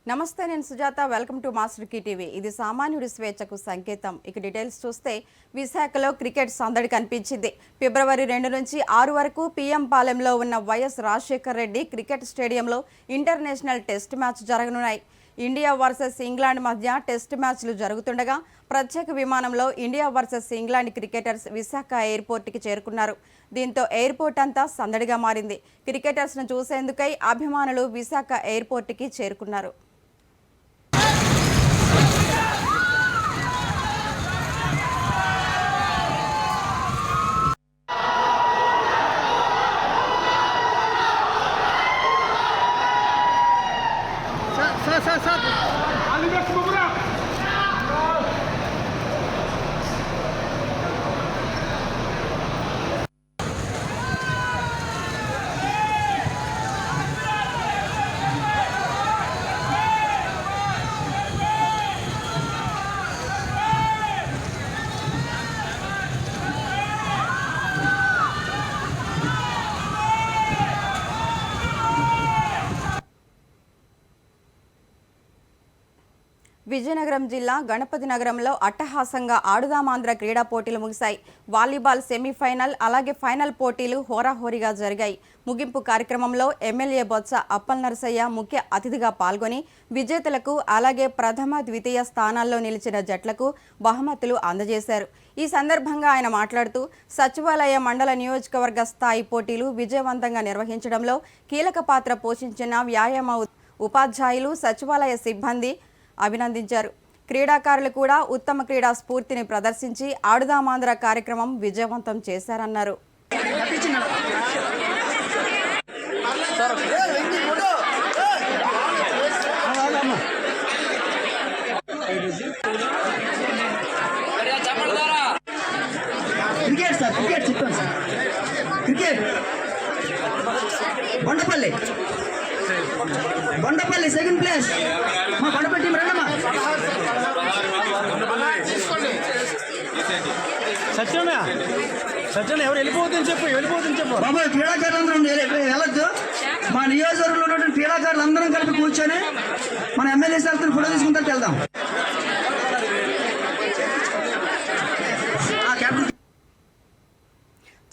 నమస్తే, నేను Sujatha. Welcome to master key TV. ఇది సామాన్యుడి స్వేచ్ఛకు సంకేతం. ఇక డీటెయిల్స్ చూస్తే విశాఖలో క్రికెట్ సందడి కనిపించింది. ఫిబ్రవరి 2 నుంచి 6 వరకు పిఎం పాలెంలో ఉన్న వైఎస్ రాజశేఖర్ రెడ్డి క్రికెట్ స్టేడియంలో ఇంటర్నేషనల్ టెస్ట్ మ్యాచ్ జరగనున్నాయి. ఇండియా వర్సెస్ ఇంగ్లాండ్ మధ్య టెస్ట్ మ్యాచ్లు జరుగుతుండగా ప్రత్యేక విమానంలో India versus England cricketers Visakha ఎయిర్పోర్ట్కి చేరుకున్నారు. దీంతో ఎయిర్పోర్ట్ అంతా సందడిగా మారింది. క్రికెటర్స్ను చూసేందుకై అభిమానులు విశాఖ ఎయిర్పోర్ట్కి చేరుకున్నారు. విజయనగరం జిల్లా గణపతి నగరంలో అట్టహాసంగా ఆడుదామాంధ్ర క్రీడా పోటీలు ముగిశాయి. వాలీబాల్ సెమీఫైనల్ అలాగే ఫైనల్ పోటీలు హోరాహోరీగా జరిగాయి. ముగింపు కార్యక్రమంలో ఎమ్మెల్యే బొత్స అప్పలనరసయ్య ముఖ్య అతిథిగా పాల్గొని విజేతలకు అలాగే ప్రథమ ద్వితీయ స్థానాల్లో నిలిచిన జట్లకు బహుమతులు అందజేశారు. ఈ సందర్భంగా ఆయన మాట్లాడుతూ సచివాలయ మండల నియోజకవర్గ స్థాయి పోటీలు విజయవంతంగా నిర్వహించడంలో కీలక పాత్ర పోషించిన వ్యాయామ ఉపాధ్యాయులు సచివాలయ సిబ్బంది అభినందించారు. క్రీడాకారులు కూడా ఉత్తమ క్రీడా స్ఫూర్తిని ప్రదర్శించి ఆడుదామాంధ్ర కార్యక్రమం విజయవంతం చేశారన్నారు. Bondapalli second place. మా బొండపల్లి టీం రండమ్మా. సత్యం ఎవరు వెళ్ళిపోతుందని చెప్పు బాబు. క్రీడాకారులందరూ వెళ్ళొద్దు. మా నియోజకవర్గంలో ఉన్నటువంటి క్రీడాకారులు అందరం కలిపి కూర్చొని మన ఎమ్మెల్యే సార్తో ఫోటో తీసుకుంటూ వెళ్దాం.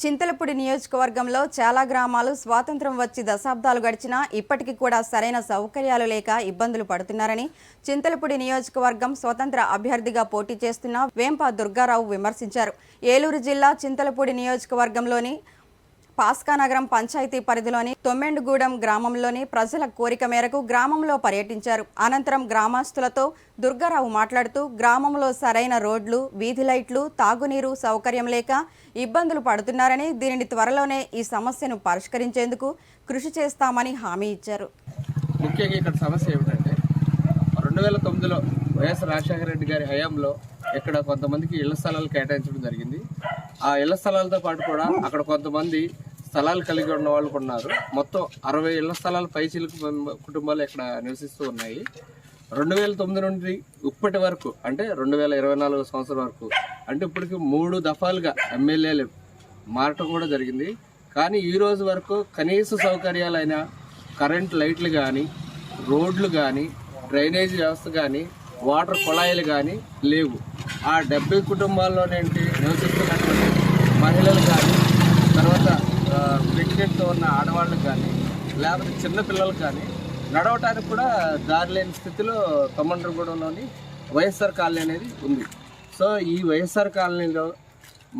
చింతలపూడి నియోజకవర్గంలో చాలా గ్రామాలు స్వాతంత్రం వచ్చి దశాబ్దాలు గడిచినా ఇప్పటికీ కూడా సరైన సౌకర్యాలు లేక ఇబ్బందులు పడుతున్నారని చింతలపూడి నియోజకవర్గం స్వతంత్ర అభ్యర్థిగా పోటీ చేస్తున్న వేంప దుర్గారావు విమర్శించారు. ఏలూరు జిల్లా చింతలపూడి నియోజకవర్గంలోని పాస్కానగరం పంచాయతీ పరిధిలోని తొమ్మెండుగూడెం గ్రామంలోని ప్రజల కోరిక మేరకు గ్రామంలో పర్యటించారు. అనంతరం గ్రామస్తులతో దుర్గారావు మాట్లాడుతూ గ్రామంలో సరైన రోడ్లు, వీధి లైట్లు, తాగునీరు సౌకర్యం లేక ఇబ్బందులు పడుతున్నారని, దీనిని త్వరలోనే ఈ సమస్యను పరిష్కరించేందుకు కృషి చేస్తామని హామీ ఇచ్చారు. ముఖ్యంగా ఇక్కడ సమస్య ఏమిటంటే 2009లో వైఎస్ రాజశేఖర రెడ్డి గారి హయాంలో ఇక్కడ కొంతమందికి ఇళ్ల స్థలాలు కేటాయించడం జరిగింది. ఆ ఇళ్ల స్థలాలతో పాటు కూడా అక్కడ కొంతమంది స్థలాలు కలిగి ఉన్న వాళ్ళు ఉన్నారు. మొత్తం 60 ఇళ్ల స్థలాలు పైచిలుకు కుటుంబాలు ఇక్కడ నివసిస్తూ ఉన్నాయి. 2009 నుండి ఇప్పటి వరకు అంటే 2024 సంవత్సరం వరకు అంటే ఇప్పటికి 3 దఫాలుగా ఎమ్మెల్యేలు మారటం కూడా జరిగింది. కానీ ఈ రోజు వరకు కనీస సౌకర్యాలైన కరెంట్ లైట్లు కానీ, రోడ్లు కానీ, డ్రైనేజీ వ్యవస్థ కానీ, వాటర్ కుళాయిలు కానీ లేవు. ఆ 70 కుటుంబాల్లోనేంటి నివసిస్తున్నటువంటి మహిళలు కానీ, తర్వాత ప్రెగ్నెంట్తో ఉన్న ఆడవాళ్ళకు కానీ, లేకపోతే చిన్నపిల్లలకు కానీ నడవటానికి కూడా దారి లేని స్థితిలో తొమ్మండ్రగూడెంలోని వైఎస్ఆర్ కాలనీ అనేది ఉంది. సో ఈ వైఎస్ఆర్ కాలనీలో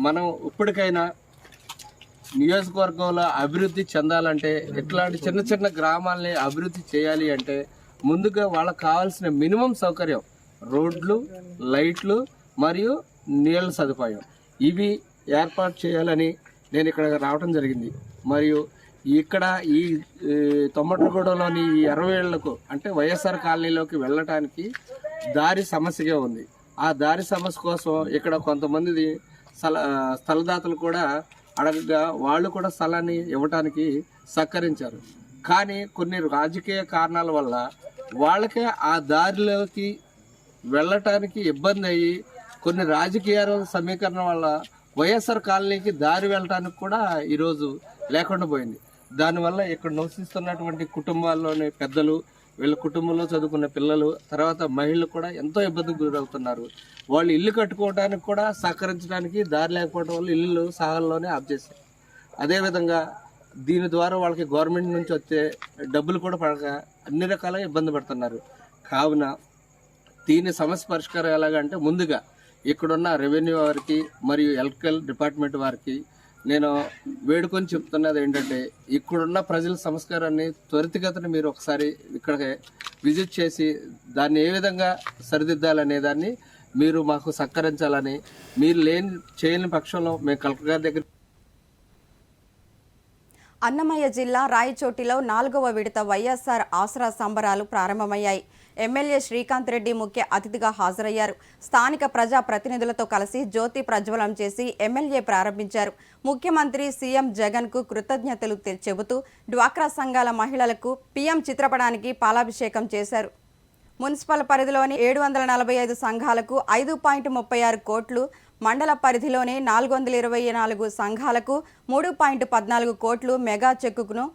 మనం ఇప్పటికైనా నియోజకవర్గంలో అభివృద్ధి చెందాలంటే, ఇట్లాంటి చిన్న చిన్న గ్రామాలని అభివృద్ధి చేయాలి అంటే ముందుగా వాళ్ళకు కావాల్సిన మినిమం సౌకర్యం రోడ్లు, లైట్లు మరియు నీళ్ళ సదుపాయం ఇవి ఏర్పాటు చేయాలని నేను ఇక్కడ రావడం జరిగింది. మరియు ఇక్కడ ఈ తొమ్మటగూడెంలోని ఈ 60 ఏళ్లకు అంటే వైఎస్ఆర్ కాలనీలోకి వెళ్ళటానికి దారి సమస్యగా ఉంది. ఆ దారి సమస్య కోసం ఇక్కడ కొంతమంది స్థలదాతలు కూడా అడగగా వాళ్ళు కూడా స్థలాన్ని ఇవ్వటానికి సహకరించారు. కానీ కొన్ని రాజకీయ కారణాల వల్ల వాళ్ళకే ఆ దారిలోకి వెళ్ళటానికి ఇబ్బంది అయ్యి కొన్ని రాజకీయ సమీకరణ వల్ల వైఎస్ఆర్ కాలనీకి దారి వెళ్ళటానికి కూడా ఈరోజు లేకుండా పోయింది. దానివల్ల ఇక్కడ నివసిస్తున్నటువంటి కుటుంబాల్లోని పెద్దలు వీళ్ళ కుటుంబంలో చదువుకున్న పిల్లలు, తర్వాత మహిళలు కూడా ఎంతో ఇబ్బందికి గురవుతున్నారు. వాళ్ళు ఇల్లు కట్టుకోవడానికి కూడా సహకరించడానికి దారి లేకపోవడం వల్ల ఇల్లు సహాయంలోనే ఆఫ్ చేశారు. అదేవిధంగా దీని ద్వారా వాళ్ళకి గవర్నమెంట్ నుంచి వచ్చే డబ్బులు కూడా పడక అన్ని రకాలుగా ఇబ్బంది పడుతున్నారు. కావున దీని సమస్య పరిష్కారం ఎలాగంటే, ముందుగా ఇక్కడున్న రెవెన్యూ వారికి మరియు ఎలక్ట్రికల్ డిపార్ట్మెంట్ వారికి నేను వేడుకొని చెప్తున్నది ఏంటంటే, ఇక్కడున్న ప్రజల సంస్కారాన్ని త్వరితగతిన మీరు ఒకసారి ఇక్కడికి విజిట్ చేసి దాన్ని ఏ విధంగా సరిదిద్దాలనే దాన్ని మీరు మాకు సహకరించాలని, మీరు చేయని పక్షంలో మేము కలెక్టర్ గారి దగ్గర. అన్నమయ్య జిల్లా రాయచోటిలో 4వ విడత వైఎస్ఆర్ ఆసరా సంబరాలు ప్రారంభమయ్యాయి. ఎమ్మెల్యే శ్రీకాంత్ రెడ్డి ముఖ్య అతిథిగా హాజరయ్యారు. స్థానిక ప్రజా ప్రతినిధులతో కలిసి జ్యోతి ప్రజ్వలం చేసి ఎమ్మెల్యే ప్రారంభించారు. ముఖ్యమంత్రి సీఎం జగన్కు కృతజ్ఞతలు చెబుతూ డ్వాక్రా సంఘాల మహిళలకు పీఎం చిత్రపటానికి పాలాభిషేకం చేశారు. మున్సిపల్ పరిధిలోని 745 సంఘాలకు 5.36 కోట్లు, మండల పరిధిలోని 424 సంఘాలకు 3.14 కోట్లు మెగా చెక్కును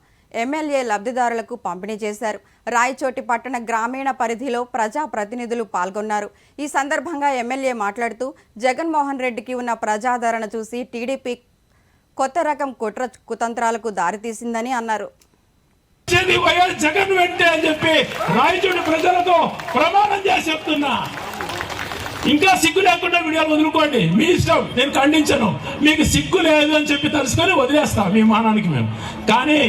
ఎమ్మెల్యే లబ్ధిదారులకు పంపిణీ చేశారు. రాయచోటి పట్టణ గ్రామీణ పరిధిలో ప్రజా ప్రతినిధులు పాల్గొన్నారు. ఈ సందర్భంగా ఎమ్మెల్యే మాట్లాడుతూ జగన్మోహన్ రెడ్డికి ఉన్న ప్రజాదరణ చూసి టీడీపీ కొత్త రకం కుట్ర కుతంత్రాలకు దారితీసిందని అన్నారు. వైఎస్ జగన్ వెంటే అని చెప్పి రాయచోటి ప్రజలతో ప్రమాణం చేసి చెప్తున్నా. ఇంకా సిగ్గు లేకుండా వీడియోలు వదులుకోండి, మీ ఇష్టం, నేను ఖండించను. మీకు సిగ్గు లేదు అని చెప్పి తెలుసుకొని వదిలేస్తాం మీ మానానికి మేము. కానీ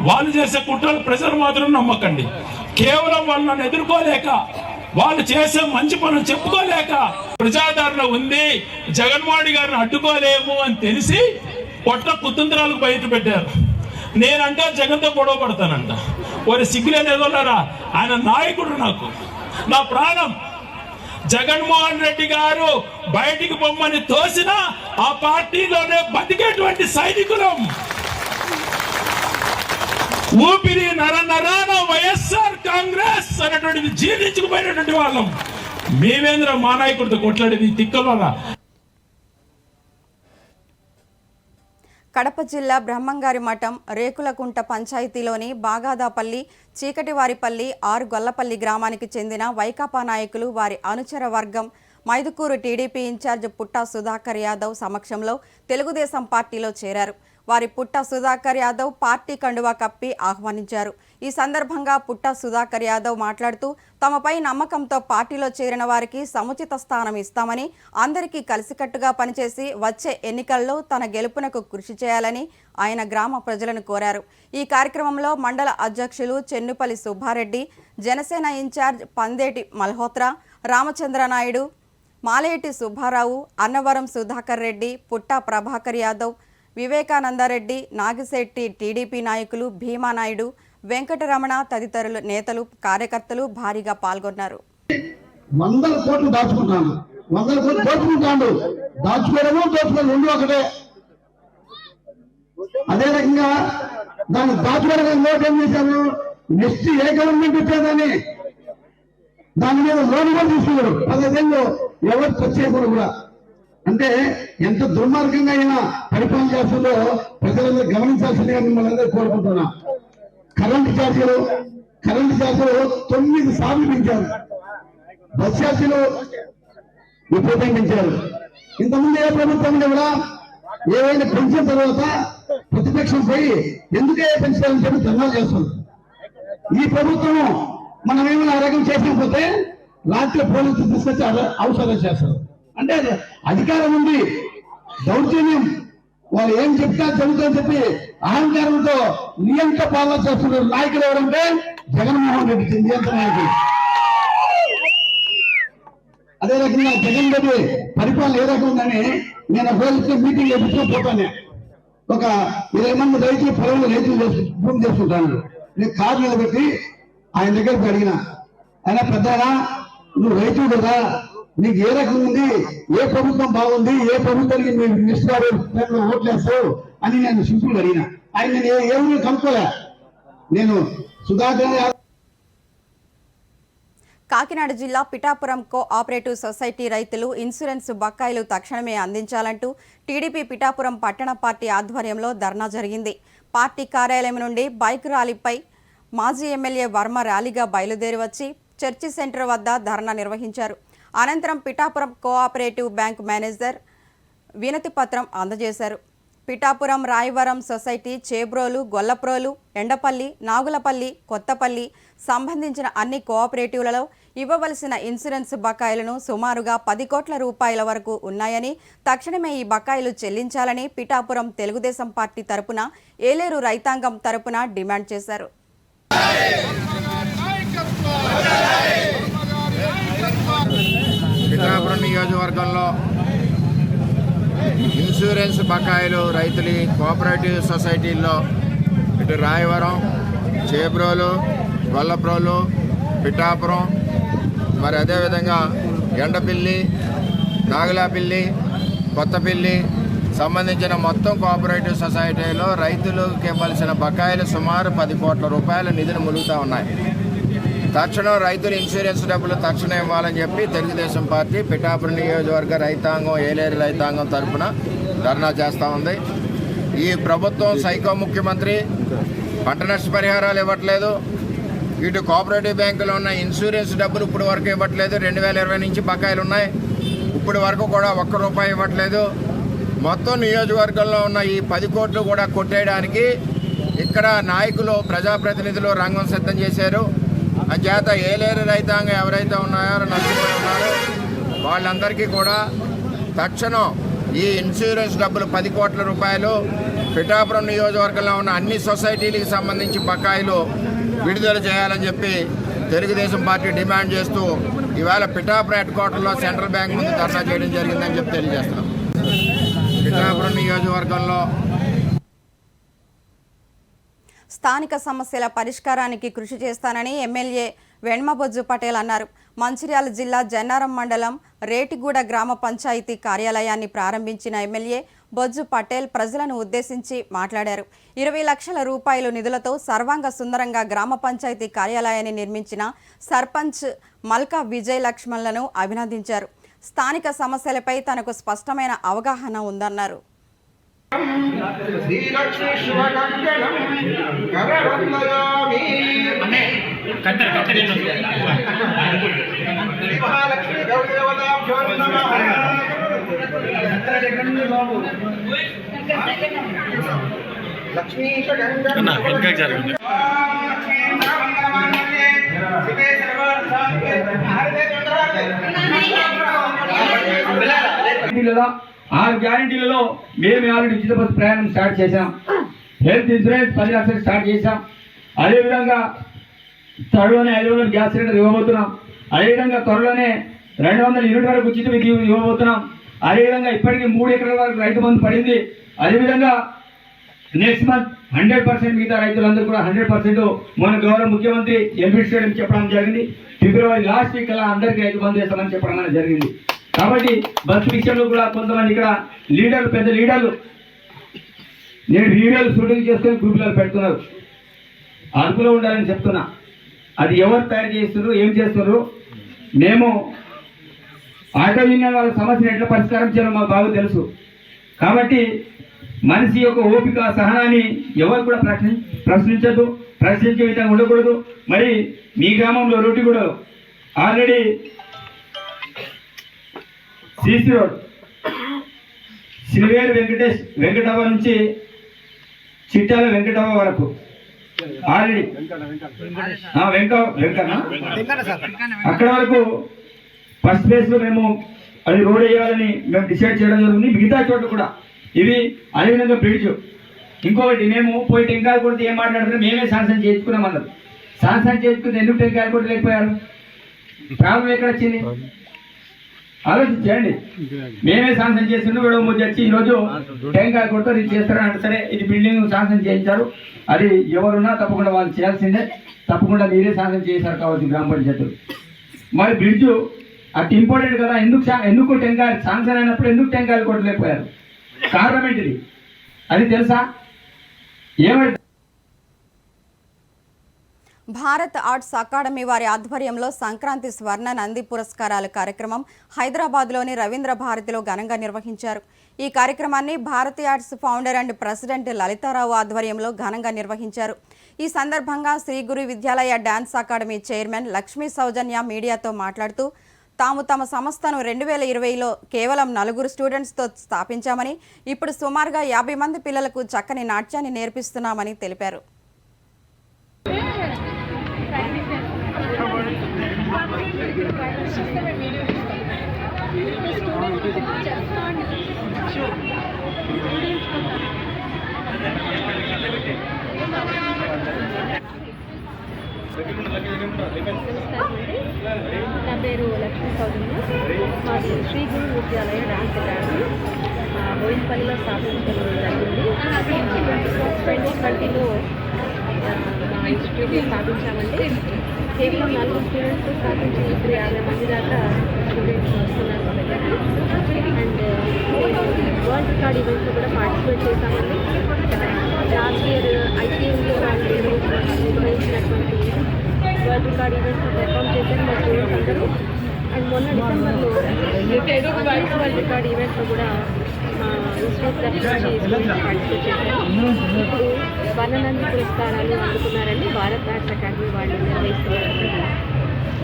వాళ్ళు చేసే కుట్రలు ప్రజలు మాత్రం నమ్మకండి. కేవలం వాళ్ళని ఎదుర్కోలేక, వాళ్ళు చేసే మంచి పనులు చెప్పుకోలేక ప్రజాదరణ ఉంది, జగన్మోహన్ గారిని అడ్డుకోలేము అని తెలిసి కొట్ట కుతంత్రాలకు బయట పెట్టారు. నేనంటే జగన్తో గొడవ పడతానంట. వారి సిగ్గులేని ఎదోలారా, ఆయన నాయకుడు, నాకు నా ప్రాణం. జగన్మోహన్ రెడ్డి గారు బయటికి పొమ్మని తోసిన ఆ పార్టీలోనే బతికేటువంటి సైనికులం. ఊపిరి నరనరాన వైఎస్ఆర్ కాంగ్రెస్ అనేటువంటిది జీర్ణించుకుపోయినటువంటి వాళ్ళం. మేమేంద్ర మా నాయకుడితో కొట్లాడేది తిక్కల. కడప జిల్లా బ్రహ్మంగారి మఠం రేకులకుంట పంచాయతీలోని బాగాదాపల్లి, చీకటివారిపల్లి, ఆరుగొల్లపల్లి గ్రామానికి చెందిన వైకాపా నాయకులు, వారి అనుచర వర్గం మైదుకూరు టీడీపీ ఇన్ఛార్జ్ పుట్టా సుధాకర్ యాదవ్ సమక్షంలో తెలుగుదేశం పార్టీలో చేరారు. వారి పుట్టా సుధాకర్ యాదవ్ పార్టీ కండువా కప్పి ఆహ్వానించారు. ఈ సందర్భంగా పుట్టా సుధాకర్ యాదవ్ మాట్లాడుతూ తమపై నమ్మకంతో పార్టీలో చేరిన వారికి సముచిత స్థానం ఇస్తామని, అందరికీ కలిసికట్టుగా పనిచేసి వచ్చే ఎన్నికల్లో తన గెలుపునకు కృషి చేయాలని ఆయన గ్రామ ప్రజలను కోరారు. ఈ కార్యక్రమంలో మండల అధ్యక్షులు చెన్నుపల్లి సుబ్బారెడ్డి, జనసేన ఇన్ఛార్జ్ పందేటి మల్హోత్రా, రామచంద్ర నాయుడు, మాలేటి సుబ్బారావు, అన్నవరం సుధాకర్ రెడ్డి, పుట్టా ప్రభాకర్ యాదవ్, వివేకానందరెడ్డి, నాగిశెట్టి టీడీపీ నాయకులు భీమానాయుడు, వెంకటరమణ తదితరులు నేతలు, కార్యకర్తలు భారీగా పాల్గొన్నారు. 100 కోట్లు దాచుకుంటాను, 100 కోట్లు దోచుకుంటాడు. దాచుకోవడము దోచుకోవడం రెండు ఒకటే. అదే రకంగా దాన్ని దాచుకోవడం నోట్ ఏం చేశాను, నెక్స్ట్ ఏ గవర్నమెంట్ వచ్చేదని దాని మీద లోన్ కూడా తీసుకున్నారు. 15 ఏళ్ళు ఎవరు వచ్చేసారు కూడా. అంటే ఎంత దుర్మార్గంగా అయినా పరిపాలన చేస్తుందో ప్రజలందరూ గమనించాల్సిందిగా మిమ్మల్ని అందరూ కోరుకుంటున్నా. కరెంటు ఛార్జీలు 9 సార్లు పెంచారు. బస్ ఛార్జీలు విపరీతం పెంచారు. ఇంతకుముందు ఏ ప్రభుత్వం కూడా ఏవైనా పెంచిన తర్వాత ప్రతిపక్షం పోయి ఎందుకే పెంచాలని చెప్పి ధర్నాలు చేస్తుంది. ఈ ప్రభుత్వం మనం ఏమైనా ఆరోగ్యం చేయకపోతే రాత్రి పోలీసులు తీసుకొచ్చి అవసరం చేస్తారు. అంటే అధికారం ఉంది, దౌర్జన్యం, వాళ్ళు ఏం చెప్తా చెబుతా చెప్పి అహంకారంతో నియంత్ర పాలన చేస్తున్నారు. నాయకులు ఎవరంటే జగన్మోహన్ రెడ్డి నియంత్ర నాయకులు. అదే రకంగా జగన్ రెడ్డి పరిపాలన ఏ రకం ఉందని నేను ఒక మీటింగ్ చేపించుకోపోతాను. ఒక 20 మంది రైతులు పొలంలో భూమి చేసుకుంటాను. నేను కారు నిలబెట్టి ఆయన దగ్గరికి అడిగిన, ఆయన పెద్దనా నువ్వు రైతు కదా, నీకు ఏ రకం ఉంది, ఏ ప్రభుత్వం బాగుంది, ఏ ప్రభుత్వానికి మీరు మినిస్టర్ ఓట్లేస్తావు అని నేను సింపుల్ అడిగిన. ఆయన నేను ఏమీ కనుక్కోలే. నేను సుధాకర్. కాకినాడ జిల్లా పిఠాపురం కోఆపరేటివ్ సొసైటీ రైతులు ఇన్సూరెన్స్ బకాయిలు తక్షణమే అందించాలంటూ టీడీపీ పిఠాపురం పట్టణ పార్టీ ఆధ్వర్యంలో ధర్నా జరిగింది. పార్టీ కార్యాలయం నుండి బైక్ ర్యాలీపై మాజీ ఎమ్మెల్యే వర్మ ర్యాలీగా బయలుదేరి వచ్చి చర్చి సెంటర్ వద్ద ధర్నా నిర్వహించారు. అనంతరం పిఠాపురం కోఆపరేటివ్ బ్యాంక్ మేనేజర్ వినతి పత్రం అందజేశారు. పిఠాపురం రాయవరం సొసైటీ చేబ్రోలు, గొల్లప్రోలు, ఎండపల్లి, నాగులపల్లి, కొత్తపల్లి సంబంధించిన అన్ని కోఆపరేటివ్లలో ఇవ్వవలసిన ఇన్సూరెన్స్ బకాయిలను సుమారుగా 10 కోట్ల రూపాయల వరకు ఉన్నాయని, తక్షణమే ఈ బకాయిలు చెల్లించాలని పిఠాపురం తెలుగుదేశం పార్టీ తరపున ఏలేరు రైతాంగం తరపున డిమాండ్ చేశారు. పిఠాపురం నియోజకవర్గంలో ఇన్సూరెన్స్ బకాయిలు రైతులు కోఆపరేటివ్ సొసైటీల్లో ఇటు రాయవరం, చేబ్రోలు, గొల్లప్రోలు, పిఠాపురం, మరి అదేవిధంగా ఎండపిల్లి, నాగులాపిల్లి, కొత్తపిల్లి సంబంధించిన మొత్తం కోఆపరేటివ్ సొసైటీలో రైతులకు ఇవ్వాల్సిన బకాయిలు సుమారు 10 కోట్ల రూపాయల నిధులు ములుగుతూ ఉన్నాయి. తక్షణం రైతులు ఇన్సూరెన్స్ డబ్బులు తక్షణం ఇవ్వాలని చెప్పి తెలుగుదేశం పార్టీ పిఠాపురం నియోజకవర్గ రైతాంగం, ఏలేరు రైతాంగం తరఫున ధర్నా చేస్తూ ఉంది. ఈ ప్రభుత్వం సైకో ముఖ్యమంత్రి పంట నష్ట పరిహారాలు ఇవ్వట్లేదు. ఇటు కోఆపరేటివ్ బ్యాంకులో ఉన్న ఇన్సూరెన్స్ డబ్బులు ఇప్పుడు వరకు ఇవ్వట్లేదు. 2020 నుంచి బకాయిలు ఉన్నాయి. ఇప్పుడు వరకు కూడా ₹1 ఇవ్వట్లేదు. మొత్తం నియోజకవర్గంలో ఉన్న ఈ 10 కోట్లు కూడా కొట్టేయడానికి ఇక్కడ నాయకులు, ప్రజాప్రతినిధులు రంగం సిద్ధం చేశారు. అంచేత ఏలేరు రైతాంగం ఎవరైతే ఉన్నారో, నష్టపోయి ఉన్నారో వాళ్ళందరికీ కూడా తక్షణం ఈ ఇన్సూరెన్స్ డబ్బులు 10 కోట్ల రూపాయలు పిఠాపురం నియోజకవర్గంలో ఉన్న అన్ని సొసైటీలకు సంబంధించి బకాయిలు విడుదల చేయాలని చెప్పి తెలుగుదేశం పార్టీ డిమాండ్ చేస్తూ ఇవాళ పిఠాపురం హెడ్ క్వార్టర్లో సెంట్రల్ బ్యాంక్ ముందు ధర్నా చేయడం జరిగిందని చెప్పి తెలియజేస్తున్నాం. పిఠాపురం నియోజకవర్గంలో స్థానిక సమస్యల పరిష్కారానికి కృషి చేస్తానని ఎమ్మెల్యే వెన్మబొజ్జు పటేల్ అన్నారు. మంచిర్యాల జిల్లా జన్నారం మండలం రేటిగూడ గ్రామ పంచాయతీ కార్యాలయాన్ని ప్రారంభించిన ఎమ్మెల్యే బొజ్జు పటేల్ ప్రజలను ఉద్దేశించి మాట్లాడారు. 20 లక్షల రూపాయల నిధులతో సర్వాంగ సుందరంగా గ్రామ పంచాయతీ కార్యాలయాన్ని నిర్మించిన సర్పంచ్ మల్కా విజయ్ లక్ష్మణ్లను అభినందించారు. స్థానిక సమస్యలపై తనకు స్పష్టమైన అవగాహన ఉందన్నారు. ఆ గ్యారంటీలలో మేము ఆల్రెడీ ఉచిత బస్సు ప్రయాణం స్టార్ట్ చేశాం. హెల్త్ ఇన్సూరెన్స్ 10 లక్షలు స్టార్ట్ చేశాం. అదేవిధంగా త్వరలోనే 500 గ్యాస్ సిలిండర్ ఇవ్వబోతున్నాం. అదేవిధంగా త్వరలోనే 200 యూనిట్ వరకు ఉచిత విద్యుత్ ఇవ్వబోతున్నాం. అదేవిధంగా ఇప్పటికీ 3 ఎకరాల వరకు రైతు బంధు పడింది. అదేవిధంగా నెక్స్ట్ మంత్ 100% మిగతా రైతులందరూ కూడా 100% మన గౌరవ ముఖ్యమంత్రి ఎంపీ స్టేడియం చెప్పడం జరిగింది. ఫిబ్రవరి లాస్ట్ వీక్ అలా అందరికీ రైతు బంధు చేస్తామని చెప్పడం జరిగింది. కాబట్టి బస్సు విషయంలో కూడా కొంతమంది ఇక్కడ లీడర్లు, పెద్ద లీడర్లు నేను వీడియోలు షూటింగ్ చేసుకొని గ్రూపులలో పెడుతున్నారు. అదుపులో ఉండాలని చెప్తున్నా. అది ఎవరు తయారు చేస్తున్నారు, ఏం చేస్తున్నారు, మేము ఆటో యూనియన్ వాళ్ళ సమస్యను ఎట్లా పరిష్కారం చేయాలో మాకు బాగా తెలుసు. కాబట్టి మనిషి యొక్క ఓపిక, సహనాన్ని ఎవరు కూడా ప్రశ్నించద్దు, ప్రశ్నించే విధంగా ఉండకూడదు. మరి మీ గ్రామంలో రోటిగూడలో ఆల్రెడీ సిసి రోడ్ సిల్వేరు వెంకటవ్వ నుంచి చిట్టాల వెంకటవ్వ వరకు ఆల్రెడీ అక్కడ వరకు ఫస్ట్ ఫేజ్ లో మేము అది రోడ్ వేయాలని మేము డిసైడ్ చేయడం జరుగుతుంది. మిగతా చోట్ల కూడా ఇవి అదేవిధంగా బ్రిడ్జ్. ఇంకొకటి మేము పోయి టెంకాయలు కొడితే ఏం మాట్లాడుతున్నాం, మేమే శాంక్షన్ చేసుకున్నామన్నారు. శాంక్షన్ చేసుకుంటే ఎందుకు టెంకాయలు కొట్టలేకపోయారు? ప్రాబ్లం ఎక్కడ వచ్చింది ఆలోచించండి. మేమే శాంక్షన్ చేస్తుండే వీడు వచ్చి ఈరోజు టెంకాయ కొడతారు, ఇది చేస్తారని. సరే, ఇది బిల్డింగ్ శాంక్షన్ చేయించారు, అది ఎవరున్నా తప్పకుండా వాళ్ళు చేయాల్సిందే. తప్పకుండా మీరే శాంక్షన్ చేశారు కావచ్చు గ్రామ పంచాయతీలు. మరి బ్రిడ్జ్ అది ఇంపార్టెంట్ కదా, ఎందుకు టెంకాయలు శాంక్షన్ అయినప్పుడు ఎందుకు టెంకాయలు కొట్టలేకపోయారు? కారణం ఏంటిది అది తెలుసా? ఏమైతే భారత్ ఆర్ట్స్ అకాడమీ వారి ఆధ్వర్యంలో సంక్రాంతి స్వర్ణ నంది పురస్కారాల కార్యక్రమం హైదరాబాద్లోని రవీంద్ర భారతిలో ఘనంగా నిర్వహించారు. ఈ కార్యక్రమాన్ని Bharati arts founder and president Lalitha Rao ఆధ్వర్యంలో ఘనంగా నిర్వహించారు. ఈ సందర్భంగా Shri Guru Vidyalaya dance academy chairman Lakshmi Soujanya మీడియాతో మాట్లాడుతూ తాము తమ సంస్థను 2020లో కేవలం 4 స్టూడెంట్స్తో స్థాపించామని, ఇప్పుడు సుమారుగా 50 మంది పిల్లలకు చక్కని నాట్యాన్ని నేర్పిస్తున్నామని తెలిపారు. నా పేరు లక్ష్మీ సౌజన్య. మాది శ్రీ గురు విద్యాలయ డాన్స్ అకాడమీ బోయిన్పల్లిలో స్థాపించడం జరిగింది. 2020లో మా ఇన్స్టిట్యూట్ స్థాపించామండి. కేవలం 4 స్టూడెంట్స్ స్థాపించి ఇప్పుడు 50 మంది దాకా స్టూడెంట్స్ వస్తున్నారు మా దగ్గరికి. అండ్ వరల్డ్ రికార్డ్ ఈవెంట్స్లో కూడా పార్టిసిపేట్ చేశామండి. లాస్ట్ ఇయర్ ఐసీఎంలో వాళ్ళు నిర్వహించినటువంటి వరల్డ్ రికార్డ్ ఈవెంట్స్లో పెర్ఫామ్ చేశారు మా స్టూడెంట్స్ అందరూ. అండ్ మొన్న డిసెంబర్లో వరల్డ్ రికార్డ్ ఈవెంట్లో కూడా ఇన్స్టిట్యూట్ తరఫు నుంచి పార్టిసిపేట్ చేశారు. ఇప్పుడు స్వర్ణనంది పురస్కారాలు అందుకున్నారని భారత్ ఆర్ట్స్ అకాడమీ వాళ్ళు నిర్వహిస్తున్నారు.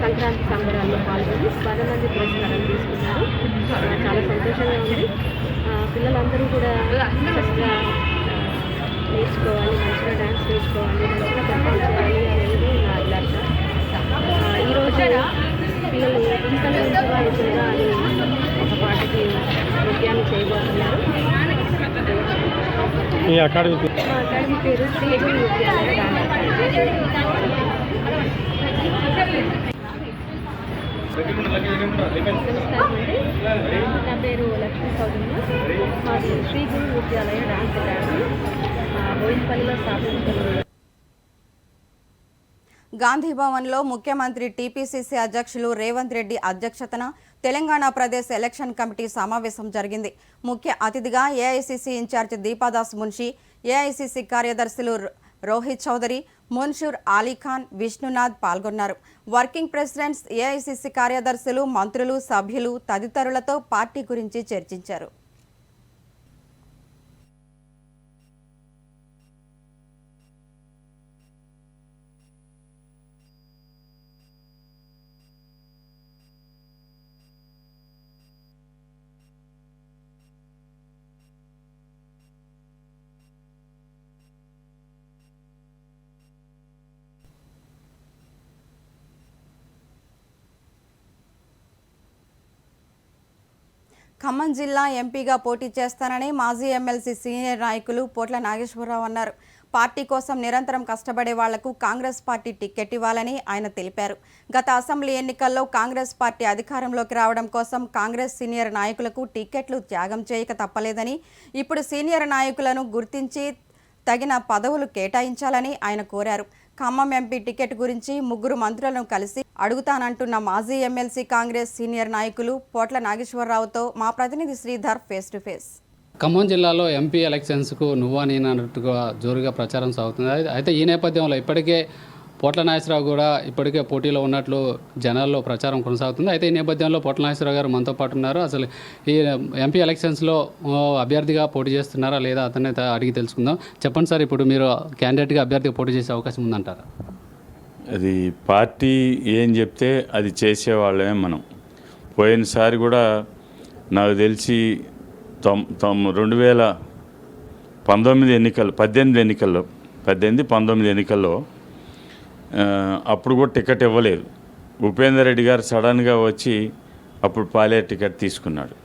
సంక్రాంతి సంబరాల్లో పాల్గొని స్వర్ణనంది పురస్కారాలు తీసుకున్నారు. చాలా సంతోషంగా ఉంది. పిల్లలందరూ కూడా చక్కగా నేర్చుకోవాలి, మంచిగా డ్యాన్స్ నేర్చుకోవాలి, మంచిగా పెర్ఫామ్ చేయాలి అనేది నా అభిలాష. ఈరోజు పిల్లలు ఇంతలో ఇంతగా ఎదురుగా అని ఒక పాటకి నృత్యాన్ని చేయబోతున్నారు. మా అకాడమీ పేరు శ్రీ గురు విద్యాలయ డాన్స్ అకాడమీ. నా పేరు లక్ష్మీ సౌజన్య. మాది శ్రీ గురు విద్యాలయ డాన్స్ అకాడమీ బోయిన్పల్లిలో స్థాపించడం. గాంధీభవన్లో ముఖ్యమంత్రి టీపీసీసీ అధ్యక్షులు రేవంత్ రెడ్డి అధ్యక్షతన తెలంగాణ ప్రదేశ్ ఎలక్షన్ కమిటీ సమావేశం జరిగింది. ముఖ్య అతిథిగా AICC incharge Deepa Das Munshi, AICC కార్యదర్శులు రోహిత్ చౌదరి, మున్షూర్ అలీఖాన్, విష్ణునాథ్ పాల్గొన్నారు. వర్కింగ్ ప్రెసిడెంట్స్, ఏఐసీసీ కార్యదర్శులు, మంత్రులు, సభ్యులు తదితరులతో పార్టీ గురించి చర్చించారు. ఖమ్మం జిల్లా ఎంపీగా పోటీ చేస్తానని మాజీ ఎమ్మెల్సీ సీనియర్ నాయకులు పోట్ల నాగేశ్వరరావు అన్నారు. పార్టీ కోసం నిరంతరం కష్టపడే వాళ్లకు కాంగ్రెస్ పార్టీ టికెట్ ఇవ్వాలని ఆయన తెలిపారు. గత అసెంబ్లీ ఎన్నికల్లో కాంగ్రెస్ పార్టీ అధికారంలోకి రావడం కోసం కాంగ్రెస్ సీనియర్ నాయకులకు టికెట్లు త్యాగం చేయక తప్పలేదని, ఇప్పుడు సీనియర్ నాయకులను గుర్తించి తగిన పదవులు కేటాయించాలని ఆయన కోరారు. ఖమ్మం ఎంపీ టికెట్ గురించి 3 మంత్రులను కలిసి అడుగుతానంటున్న మాజీ ఎమ్మెల్సీ కాంగ్రెస్ సీనియర్ నాయకులు పోట్ల నాగేశ్వరరావుతో మా ప్రతినిధి Sridhar face to face. Khammam జిల్లాలో ఎంపీ ఎలక్షన్స్కు నువ్వా నేను అన్నట్టుగా జోరుగా ప్రచారం సాగుతుంది. అయితే ఈ నేపథ్యంలో ఇప్పటికే పోట్ల నాగేశ్వరరావు కూడా ఇప్పటికే పోటీలో ఉన్నట్లు జనాల్లో ప్రచారం కొనసాగుతుంది. అయితే ఈ నేపథ్యంలో పోట్ల నాగేశ్వరరావు గారు మనతో పాటు ఉన్నారు. అసలు ఈ ఎంపీ ఎలక్షన్స్లో అభ్యర్థిగా పోటీ చేస్తున్నారా లేదా అతన్ని అడిగి తెలుసుకుందాం. చెప్పండి సార్, ఇప్పుడు మీరు క్యాండిడేట్గా అభ్యర్థిగా పోటీ చేసే అవకాశం ఉందంటారా? అది పార్టీ ఏం చెప్తే అది చేసేవాళ్ళమే మనం. పోయినసారి కూడా నాకు తెలిసి 2019 ఎన్నికల్లో 19 ఎన్నికల్లో అప్పుడు కూడా టికెట్ ఇవ్వలేదు. ఉపేందర్ రెడ్డి గారు సడన్గా వచ్చి అప్పుడు పాలే టికెట్ తీసుకున్నాడు.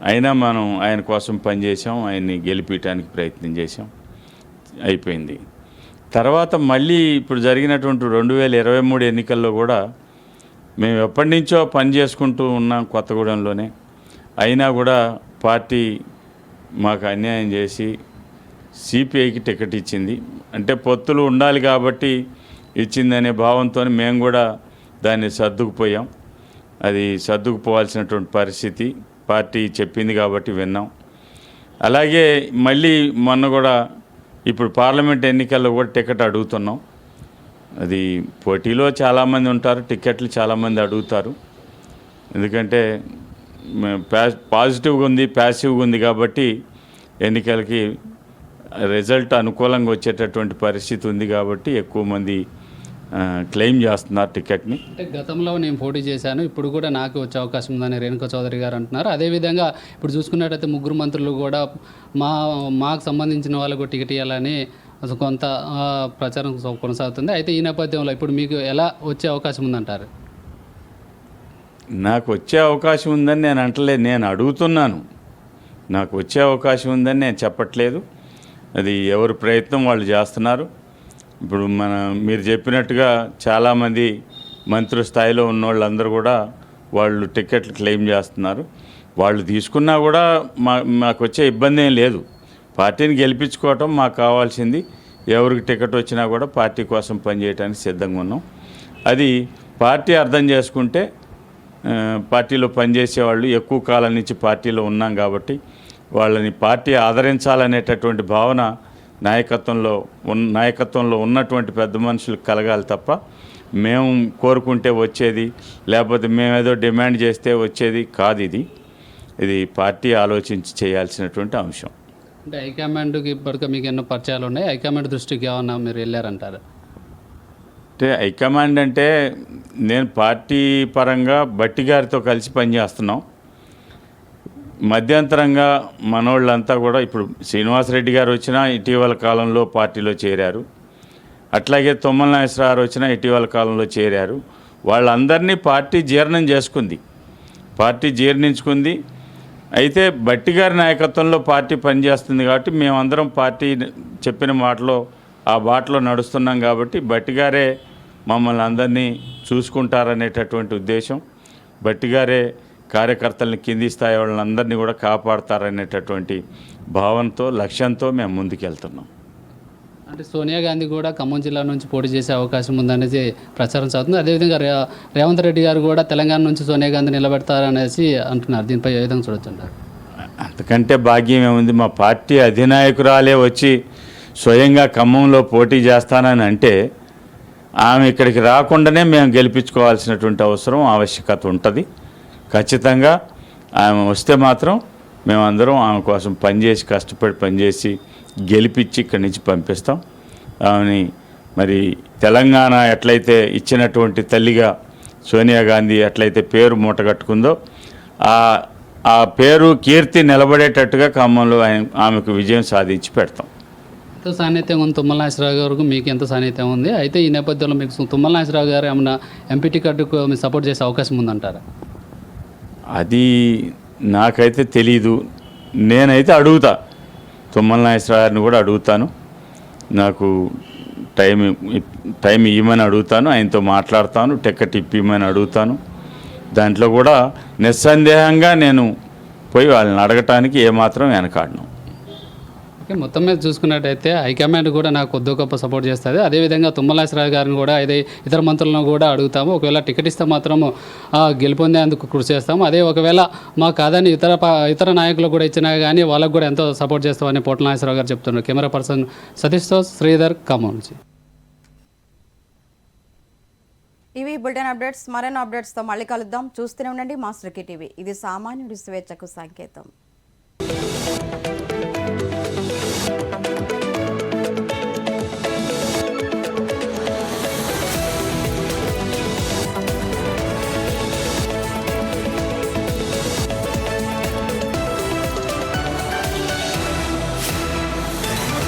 అయినా మనం ఆయన కోసం పనిచేసాం, ఆయన్ని గెలిపించడానికి ప్రయత్నం చేసాం, అయిపోయింది. తర్వాత మళ్ళీ ఇప్పుడు జరిగినటువంటి 2023 ఎన్నికల్లో కూడా మేము ఎప్పటి నుంచో పని చేసుకుంటూ ఉన్నాం కొత్తగూడెంలోనే. అయినా కూడా పార్టీ మాకు అన్యాయం చేసి సిపిఐకి టికెట్ ఇచ్చింది. అంటే పొత్తులు ఉండాలి కాబట్టి ఇచ్చిందనే భావంతో మేము కూడా దాన్ని సర్దుకుపోయాం. అది సర్దుకుపోవాల్సినటువంటి పరిస్థితి పార్టీ చెప్పింది కాబట్టి విన్నాం. అలాగే మళ్ళీ మొన్న కూడా ఇప్పుడు పార్లమెంట్ ఎన్నికల్లో కూడా టికెట్ అడుగుతున్నాం. అది పోటీలో చాలామంది ఉంటారు, టికెట్లు చాలామంది అడుగుతారు. ఎందుకంటే పాజిటివ్గా ఉంది, ప్యాసివ్గా ఉంది కాబట్టి ఎన్నికలకి రిజల్ట్ అనుకూలంగా వచ్చేటటువంటి పరిస్థితి ఉంది కాబట్టి ఎక్కువ మంది క్లెయిమ్ చేస్తున్నారు టికెట్ని. అంటే గతంలో నేను పోటీ చేశాను, ఇప్పుడు కూడా నాకు వచ్చే అవకాశం ఉందని రేణుకా చౌదరి గారు అంటున్నారు. అదేవిధంగా ఇప్పుడు చూసుకున్నట్టయితే 3 మంత్రులు కూడా మాకు సంబంధించిన వాళ్ళకు టికెట్ ఇవ్వాలని కొంత ప్రచారం కొనసాగుతుంది. అయితే ఈ నేపథ్యంలో ఇప్పుడు మీకు ఎలా వచ్చే అవకాశం ఉందంటారు? నాకు వచ్చే అవకాశం ఉందని నేను అంటలేదు, నేను అడుగుతున్నాను. నాకు వచ్చే అవకాశం ఉందని నేను చెప్పట్లేదు. అది ఎవరి ప్రయత్నం వాళ్ళు చేస్తున్నారు. ఇప్పుడు మీరు చెప్పినట్టుగా చాలామంది మంత్రి స్థాయిలో ఉన్న వాళ్ళందరూ కూడా వాళ్ళు టికెట్లు క్లెయిమ్ చేస్తున్నారు. వాళ్ళు తీసుకున్నా కూడా మాకు వచ్చే ఇబ్బంది ఏం లేదు. పార్టీని గెలిపించుకోవటం మాకు కావాల్సింది. ఎవరికి టికెట్ వచ్చినా కూడా పార్టీ కోసం పనిచేయడానికి సిద్ధంగా ఉన్నాం. అది పార్టీ అర్థం చేసుకుంటే, పార్టీలో పనిచేసేవాళ్ళు ఎక్కువ కాలం నుంచి పార్టీలో ఉన్నాం కాబట్టి వాళ్ళని పార్టీ ఆదరించాలనేటటువంటి భావన నాయకత్వంలో ఉన్నటువంటి పెద్ద మనుషులకు కలగాలి తప్ప మేము కోరుకుంటే వచ్చేది, లేకపోతే మేమేదో డిమాండ్ చేస్తే వచ్చేది కాదు. ఇది పార్టీ ఆలోచించి చేయాల్సినటువంటి అంశం. అంటే హైకమాండ్కి ఇప్పటికే మీకు ఎన్నో పరిచయాలు ఉన్నాయి, హైకమాండ్ దృష్టికి ఏమన్నా మీరు వెళ్ళారంటారు? అంటే హైకమాండ్ అంటే నేను పార్టీ పరంగా బట్టి గారితో కలిసి పనిచేస్తున్నాం. మధ్యంతరంగా మనోళ్ళంతా కూడా ఇప్పుడు శ్రీనివాసరెడ్డి గారు వచ్చినా ఇటీవల కాలంలో పార్టీలో చేరారు. అట్లాగే తుమ్మల నాగేశ్వరరావు వచ్చినా ఇటీవల కాలంలో చేరారు. వాళ్ళందరినీ పార్టీ జీర్ణించుకుంది. అయితే బట్టి గారి నాయకత్వంలో పార్టీ పనిచేస్తుంది కాబట్టి మేమందరం పార్టీ చెప్పిన ఆ బాటలో నడుస్తున్నాం కాబట్టి బట్టి గారే మమ్మల్ని అందరినీ చూసుకుంటారనేటటువంటి ఉద్దేశం, బట్టి గారే కార్యకర్తలని కింది స్థాయి వాళ్ళందరినీ కూడా కాపాడతారనేటటువంటి భావనతో, లక్ష్యంతో మేము ముందుకెళ్తున్నాం. అంటే సోనియా గాంధీ కూడా ఖమ్మం జిల్లా నుంచి పోటీ చేసే అవకాశం ఉందనేసి ప్రచారం సాగుతుంది. అదేవిధంగా రేవంత్ రెడ్డి గారు కూడా తెలంగాణ నుంచి సోనియా గాంధీ నిలబెడతారనేసి అంటున్నారు. దీనిపై ఏ విధంగా చూడొచ్చుంటారు? అంతకంటే భాగ్యం ఏముంది? మా పార్టీ అధినాయకురాలే వచ్చి స్వయంగా ఖమ్మంలో పోటీ చేస్తానని అంటే ఆమె ఇక్కడికి రాకుండానే మేము గెలిపించుకోవాల్సినటువంటి ఆవశ్యకత ఉంటుంది. ఖచ్చితంగా ఆమె వస్తే మాత్రం మేమందరం ఆమె కోసం కష్టపడి పనిచేసి గెలిపించి ఇక్కడి నుంచి పంపిస్తాం. ఆమెని మరి తెలంగాణ ఎట్లయితే ఇచ్చినటువంటి తల్లిగా సోనియా గాంధీ ఎట్లయితే పేరు మూటగట్టుకుందో ఆ పేరు, కీర్తి నిలబడేటట్టుగా ఖమ్మంలో ఆమెకు విజయం సాధించి పెడతాం. ఎంత సాన్నిధ్యం ఉంది తుమ్మల నాగేశ్వరరావు గారికి? మీకు ఎంత సాన్నిధ్యం ఉంది? అయితే ఈ నేపథ్యంలో మీకు తుమ్మల నాగేశ్వరరావు గారు ఏమన్నా ఎంపీ టికెట్కు మీరు సపోర్ట్ చేసే అవకాశం ఉందంటారా? అది నాకైతే తెలీదు. నేనైతే అడుగుతా, తుమ్మల నాగేశ్వరరావు గారిని కూడా అడుగుతాను. నాకు టైం ఇవ్వమని అడుగుతాను, ఆయనతో మాట్లాడతాను, టికెట్ ఇప్పిమని అడుగుతాను. దాంట్లో కూడా నిస్సందేహంగా నేను పోయి వాళ్ళని అడగటానికి ఏమాత్రం వెనకాడను. ఓకే, మొత్తం మీద చూసుకున్నట్టయితే హైకమాండ్ కూడా నాకు కొద్ది గొప్ప సపోర్ట్ చేస్తుంది. అదేవిధంగా తుమ్మల నాగేశ్వరరావు గారిని కూడా ఇతర మంత్రులను కూడా అడుగుతాము. ఒకవేళ టికెట్ ఇస్తే మాత్రము గెలుపొందేందుకు కృషి చేస్తాము. అదే ఒకవేళ మాకు కాదని ఇతర నాయకులు కూడా ఇచ్చినా కానీ వాళ్ళకు కూడా ఎంతో సపోర్ట్ చేస్తామని పోట్ల నాగేశ్వరరావు గారు చెప్తున్నారు. కెమెరా పర్సన్ సతీష్తో శ్రీధర్, ఖమ్మం నుంచి. ఇవి బులెటిన్ అప్డేట్స్. మరిన్ని అప్డేట్స్తో మళ్ళీ కలుద్దాం. చూస్తూనే ఉండండి మాస్టర్ టీవీ. ఇది సామాన్యుడి స్వేచ్ఛకు సంకేతం.